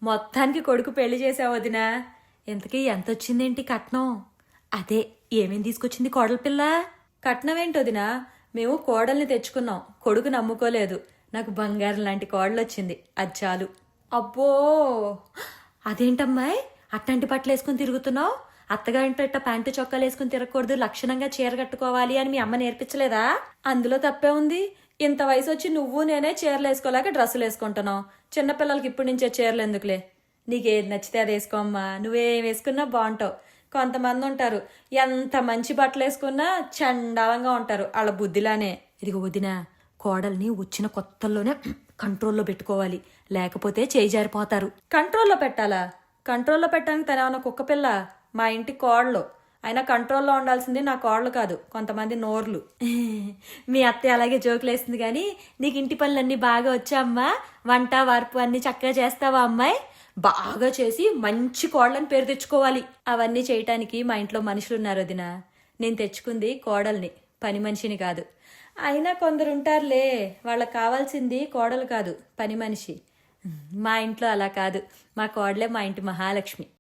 మొత్తానికి కొడుకు పెళ్లి చేసావు వదినా. ఇంతకీ ఎంత వచ్చిందేంటి కట్నం? అదే ఏమేం తీసుకొచ్చింది కోడల పిల్ల? కట్నం ఏంటి వదినా? మేము కోడల్ని తెచ్చుకున్నాం, కొడుకు నమ్ముకోలేదు. నాకు బంగారం లాంటి కోడలొచ్చింది, అది చాలు. అబ్బో, అదేంటమ్మాయి అట్లాంటి బట్టలు వేసుకుని తిరుగుతున్నావు? అత్తగారింట ఇట్ట ప్యాంటు చొక్కాలు వేసుకుని తిరగకూడదు, లక్షణంగా చీర కట్టుకోవాలి అని మీ అమ్మ నేర్పించలేదా? అందులో తప్పే ఉంది. ఇంత వయసు వచ్చి నువ్వు నేనే చీరలు వేసుకోలేక డ్రెస్సులు వేసుకుంటున్నావు. చిన్నపిల్లలకి ఇప్పటి నుంచే చీరలు ఎందుకులే. నీకేది నచ్చితే అది వేసుకోమ్మా, నువ్వేం వేసుకున్నా బాగుంటావు. కొంతమంది ఉంటారు, ఎంత మంచి బట్టలు వేసుకున్నా చండాలంగా ఉంటారు, వాళ్ళ బుద్ధిలానే. ఇదిగో వదినా, కోడల్ని వచ్చిన కొత్తల్లోనే కంట్రోల్లో పెట్టుకోవాలి, లేకపోతే చేయి జారిపోతారు. కంట్రోల్లో పెట్టాలా? కంట్రోల్లో పెట్టడానికి తనేమన్నా కుక్క పిల్ల? మా ఇంటి కోడలు. అయినా కంట్రోల్లో ఉండాల్సింది నా కోడలు కాదు, కొంతమంది నోర్లు. మీ అత్తయ్య అలాగే జోకులు వేస్తుంది కానీ నీకు ఇంటి పనులన్నీ బాగా వచ్చా అమ్మా? వంట వార్పు అన్ని చక్కగా చేస్తావా అమ్మాయి? బాగా చేసి మంచి కోడలని పేరు తెచ్చుకోవాలి. అవన్నీ చేయటానికి మా ఇంట్లో మనుషులున్నారు వదినా. నేను తెచ్చుకుంది కోడల్ని, పని మనిషిని కాదు. అయినా కొందరు ఉంటారులే, వాళ్ళకి కావాల్సింది కోడలు కాదు, పని మనిషి. మా ఇంట్లో అలా కాదు, మా కోడలే మా ఇంటి మహాలక్ష్మి.